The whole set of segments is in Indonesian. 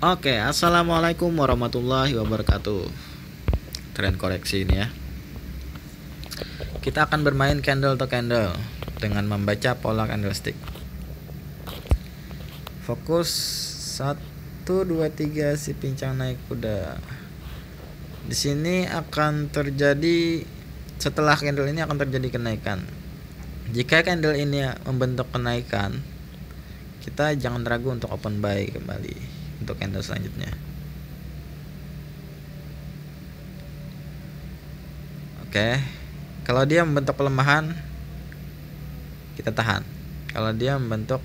Oke, assalamualaikum warahmatullahi wabarakatuh. Tren koreksi ini ya. Kita akan bermain candle to candle dengan membaca pola candlestick. Fokus 1 2 3 si pincang naik kuda. Di sini akan terjadi, setelah candle ini akan terjadi kenaikan. Jika candle ini membentuk kenaikan, kita jangan ragu untuk open buy kembali untuk candle selanjutnya. Oke, kalau dia membentuk pelemahan, kita tahan. Kalau dia membentuk,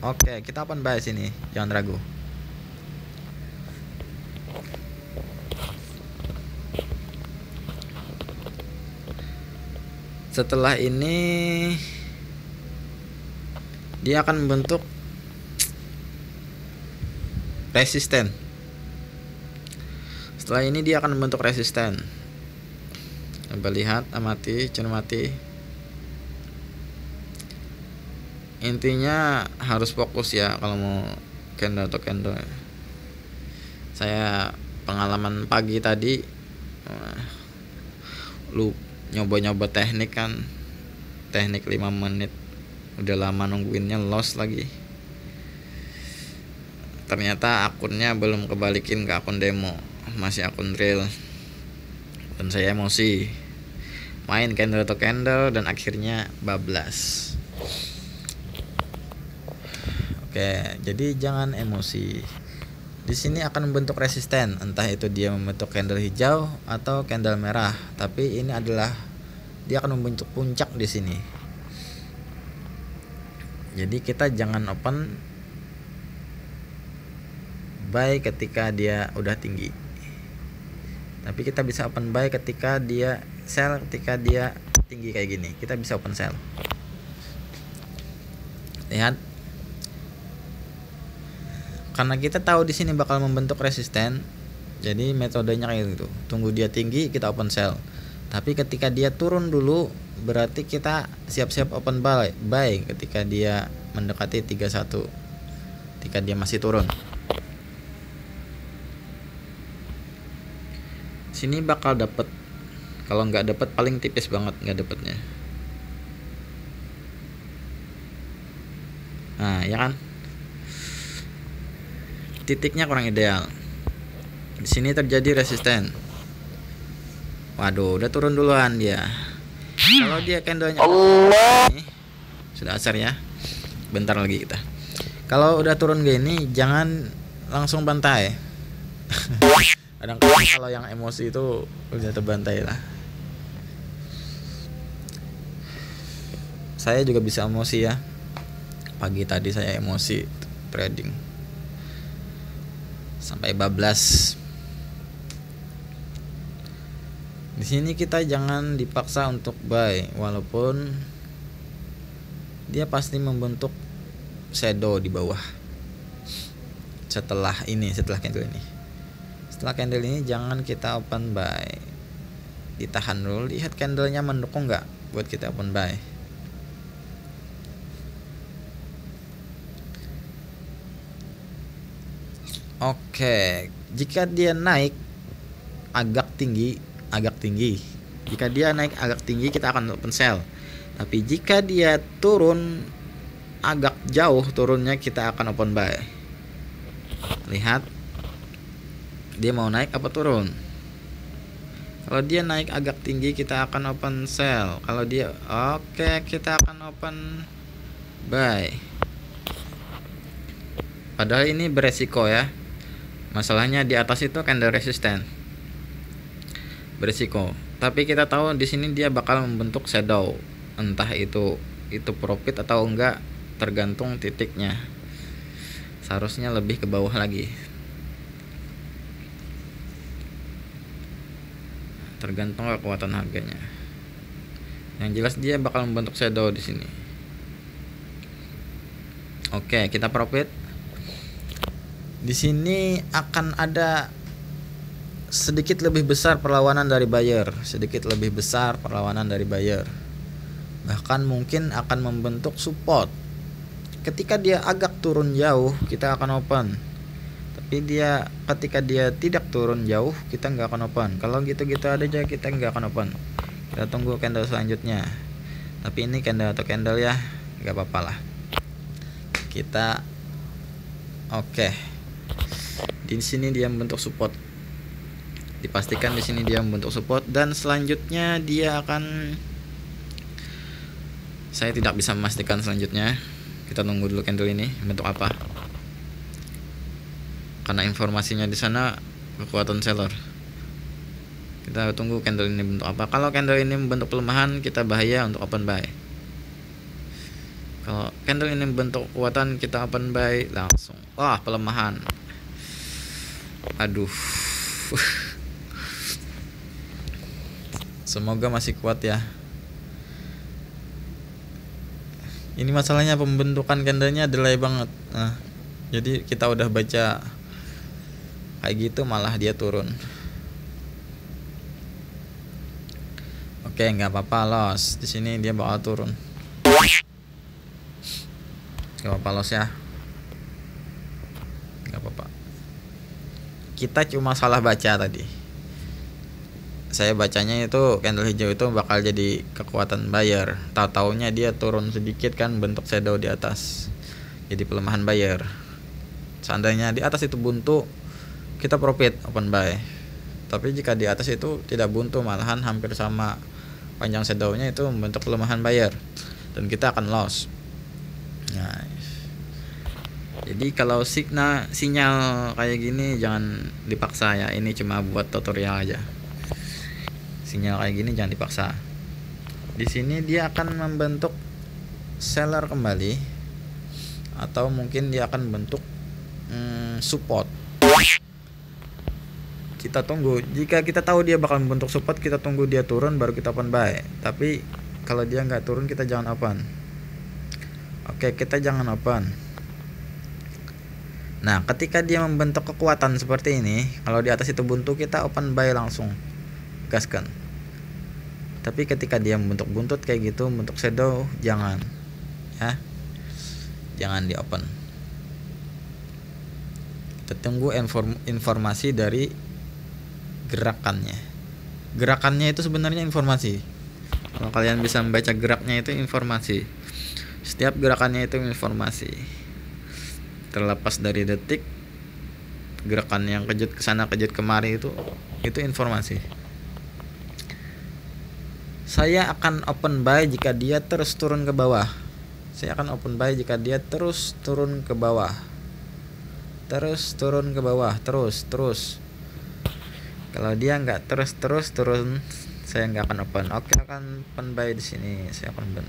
oke, kita open buy sini, jangan ragu. Setelah ini dia akan membentuk resisten. Setelah ini dia akan membentuk resisten. Coba lihat, amati, cermati. Intinya harus fokus ya kalau mau candle atau candle. Saya pengalaman pagi tadi, lu nyoba-nyoba teknik kan, teknik 5 menit, udah lama nungguinnya, loss lagi. Ternyata akunnya belum kebalikin ke akun demo, masih akun real, dan saya emosi main candle to candle dan akhirnya bablas. Oke, jadi jangan emosi. Di sini akan membentuk resisten, entah itu dia membentuk candle hijau atau candle merah, tapi ini adalah dia akan membentuk puncak di sini. Jadi kita jangan open buy ketika dia udah tinggi, tapi kita bisa open buy ketika dia sell, ketika dia tinggi kayak gini kita bisa open sell. Lihat, karena kita tahu di sini bakal membentuk resisten, jadi metodenya kayak gitu. Tunggu dia tinggi kita open sell, tapi ketika dia turun dulu berarti kita siap-siap open buy ketika dia mendekati 31, ketika dia masih turun. Sini bakal dapet, kalau nggak dapet paling tipis banget nggak dapetnya. Nah ya kan, titiknya kurang ideal. Di sini terjadi resisten. Waduh, udah turun duluan dia. Kalau dia candlenya ini sudah asar ya. Bentar lagi kita. Kalau udah turun gini jangan langsung bantai. Kadang-kadang kalau yang emosi itu udah terbantai lah. Saya juga bisa emosi ya. Pagi tadi saya emosi trading sampai bablas. Di sini kita jangan dipaksa untuk buy, walaupun dia pasti membentuk shadow di bawah. Setelah candle ini. Setelah candle ini jangan kita open buy. Ditahan dulu, lihat candlenya mendukung nggak buat kita open buy. Oke, jika dia naik agak tinggi, jika dia naik agak tinggi kita akan open sell. Tapi jika dia turun agak jauh turunnya kita akan open buy. Lihat, dia mau naik apa turun. Kalau dia naik agak tinggi kita akan open sell. Kalau dia kita akan open buy. Padahal ini beresiko ya. Masalahnya di atas itu candle resisten, beresiko. Tapi kita tahu di sini dia bakal membentuk shadow, entah itu profit atau enggak, tergantung titiknya. Seharusnya lebih ke bawah lagi, tergantung kekuatan harganya. Yang jelas dia bakal membentuk shadow di sini. Oke, kita profit. Di sini akan ada sedikit lebih besar perlawanan dari buyer, bahkan mungkin akan membentuk support. Ketika dia agak turun jauh kita akan open. Tapi dia ketika dia tidak turun jauh, kita nggak akan open. Kalau gitu-gitu ada aja, kita nggak akan open. Kita tunggu candle selanjutnya. Tapi ini candle atau candle ya, nggak apa-apa lah. Kita oke. Di sini dia membentuk support. Dipastikan di sini dia membentuk support, dan selanjutnya dia akan, saya tidak bisa memastikan selanjutnya. Kita tunggu dulu candle ini bentuk apa. Karena informasinya di sana kekuatan seller. Kita tunggu candle ini bentuk apa. Kalau candle ini membentuk pelemahan, kita bahaya untuk open buy. Kalau candle ini membentuk kekuatan, kita open buy langsung. Wah, pelemahan. Aduh. Semoga masih kuat ya. Ini masalahnya pembentukan candlenya delay banget. Nah, jadi kita udah baca kayak gitu malah dia turun. Oke, nggak apa-apa, loss. Di sini dia bakal turun. Nggak apa-apa, loss ya. Nggak apa-apa. Kita cuma salah baca tadi. Saya bacanya itu candle hijau itu bakal jadi kekuatan buyer. Tahu-taunya dia turun sedikit kan, bentuk shadow di atas. Jadi pelemahan buyer. Seandainya di atas itu buntu, kita profit open buy. Tapi jika di atas itu tidak buntu, malahan hampir sama panjang shadownya, itu membentuk pelemahan buyer dan kita akan loss. Nah, jadi kalau sinyal kayak gini jangan dipaksa ya. Ini cuma buat tutorial aja. Sinyal kayak gini jangan dipaksa. Di sini dia akan membentuk seller kembali, atau mungkin dia akan bentuk support. Kita tunggu. Jika kita tahu dia bakal membentuk support, kita tunggu dia turun baru kita open buy. Tapi kalau dia nggak turun, kita jangan open. Oke, kita jangan open. Nah, ketika dia membentuk kekuatan seperti ini, kalau di atas itu buntu, kita open buy langsung, gaskan. Tapi ketika dia membentuk buntut kayak gitu, membentuk shadow, jangan ya, jangan di open. Kita tunggu informasi dari gerakannya. Gerakannya itu sebenarnya informasi. Kalau kalian bisa membaca geraknya, itu informasi. Setiap gerakannya itu informasi. Terlepas dari detik, gerakan yang kejut kesana kejut kemari, itu informasi. Saya akan open buy jika dia terus turun ke bawah. Saya akan open buy jika dia terus turun ke bawah. Terus turun ke bawah, terus. Kalau dia nggak terus turun, saya nggak akan open. Oke, akan open buy di sini. Saya akan open.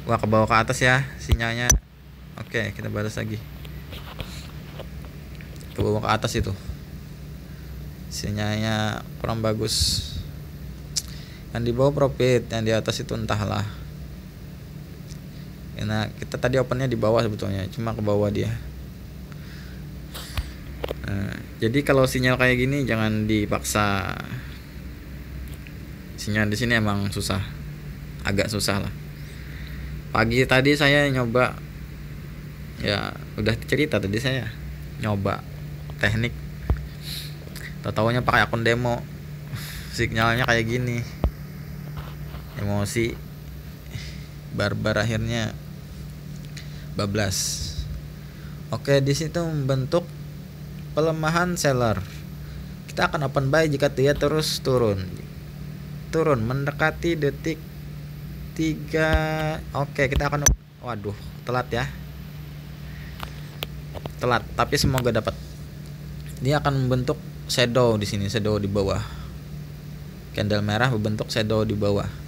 Wah, ke bawah ke atas ya sinyalnya. Oke, kita balas lagi. Ke bawah ke atas itu. Sinyalnya kurang bagus. Yang di bawah profit, yang di atas itu entahlah. Karena kita tadi opennya di bawah sebetulnya, cuma ke bawah dia. Nah, jadi kalau sinyal kayak gini jangan dipaksa. Sinyal di sini emang susah, agak susah lah. Pagi tadi saya nyoba, ya udah cerita tadi saya nyoba teknik. Tahu-taunya pakai akun demo, sinyalnya kayak gini. Emosi barbar, akhirnya bablas. Oke, di situ membentuk pelemahan seller. Kita akan open buy jika dia terus turun mendekati detik 3. Oke, kita akan, waduh, telat ya. Telat, tapi semoga dapat. Dia akan membentuk shadow di sini, shadow di bawah. Candle merah membentuk shadow di bawah.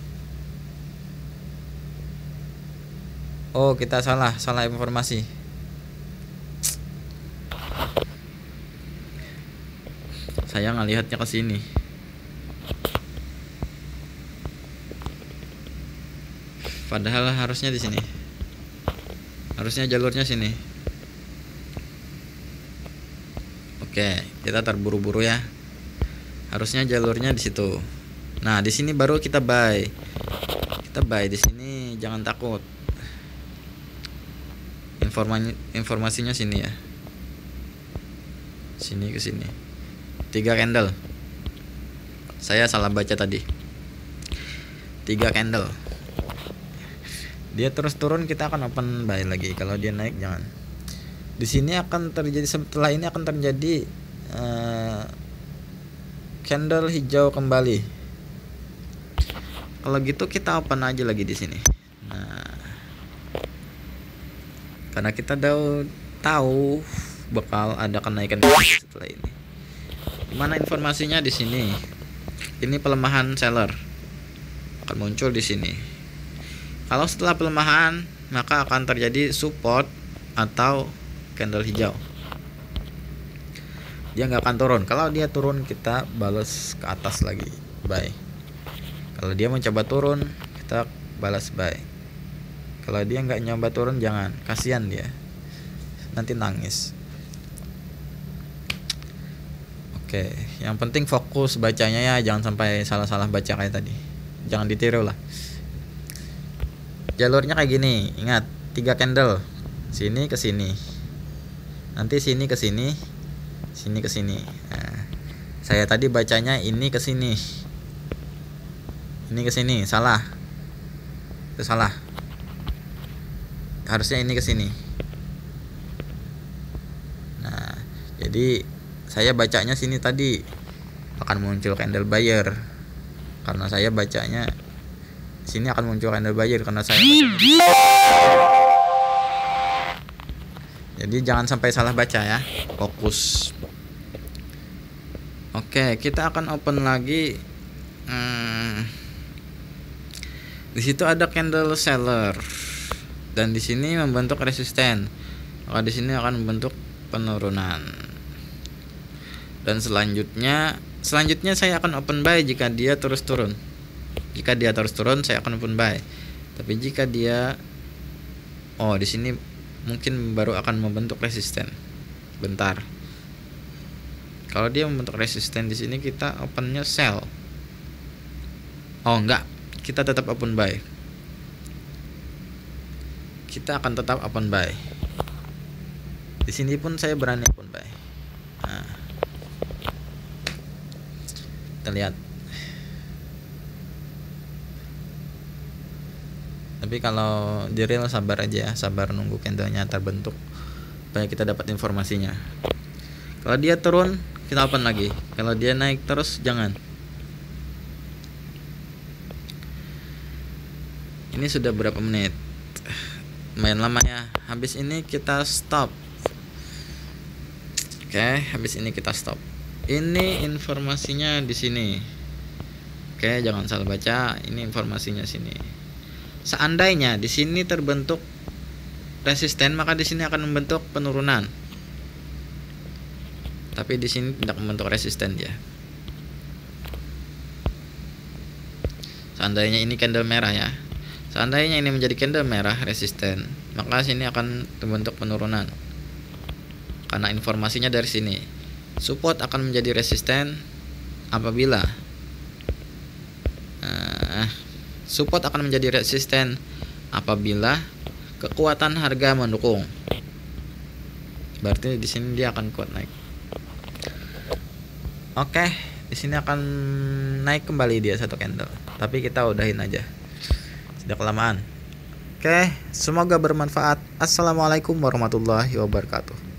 Oh, kita salah informasi. Saya ngelihatnya ke sini. Padahal harusnya di sini. Harusnya jalurnya sini. Oke, kita terburu-buru ya. Harusnya jalurnya di situ. Nah, di sini baru kita buy. Kita buy di sini, jangan takut. Informasinya sini ya. sini ke sini. 3 candle. Saya salah baca tadi. 3 candle. Dia terus turun, kita akan open buy lagi. Kalau dia naik jangan. Di sini akan terjadi, setelah ini akan terjadi candle hijau kembali. Kalau gitu kita open aja lagi di sini. Nah, karena kita tahu bakal ada kenaikan setelah ini. Gimana informasinya di sini? Ini pelemahan seller akan muncul di sini. Kalau setelah pelemahan, maka akan terjadi support atau candle hijau. Dia nggak akan turun. Kalau dia turun, kita balas ke atas lagi, buy. Kalau dia mencoba turun, kita balas buy. Kalau dia nggak nyoba turun, jangan, kasihan dia, nanti nangis. Oke, yang penting fokus bacanya ya, jangan sampai salah-salah baca kayak tadi. Jangan ditiru lah. Jalurnya kayak gini, ingat 3 candle, sini ke sini, nanti sini ke sini, sini ke sini. Nah, saya tadi bacanya ini ke sini, ini ke sini, salah. Itu salah. Harusnya ini ke sini. Nah, jadi saya bacanya sini tadi akan muncul candle buyer. Karena saya bacanya sini akan muncul candle buyer karena saya bacanya. Jadi jangan sampai salah baca ya. Fokus. Oke, kita akan open lagi. Di situ ada candle seller dan di sini membentuk resisten. Maka di sini akan membentuk penurunan. Dan selanjutnya saya akan open buy jika dia terus turun. Jika dia terus turun, saya akan open buy. Tapi jika dia di sini mungkin baru akan membentuk resisten. Bentar. Kalau dia membentuk resisten di sini, kita opennya sell. Enggak. Kita tetap open buy. Kita akan tetap open buy. Di sini pun saya berani open buy. Nah, kita lihat. Tapi kalau di real sabar aja ya, sabar nunggu candlenya terbentuk supaya kita dapat informasinya. Kalau dia turun, kita open lagi. Kalau dia naik terus, jangan. Ini sudah berapa menit? Lumayan lama ya. Habis ini kita stop. Oke, habis ini kita stop. Ini informasinya di sini. Oke, jangan salah baca. Ini informasinya sini. Seandainya di sini terbentuk resisten, maka di sini akan membentuk penurunan. Tapi di sini tidak membentuk resisten ya. Seandainya ini candle merah ya. Seandainya ini menjadi candle merah resisten, maka sini akan terbentuk penurunan. Karena informasinya dari sini. Support akan menjadi resisten apabila support akan menjadi resisten apabila kekuatan harga mendukung. Berarti di sini dia akan kuat naik. Oke, di sini akan naik kembali dia satu candle. Tapi kita udahin aja. Sudah kelamaan. Oke, semoga bermanfaat. Assalamualaikum warahmatullahi wabarakatuh.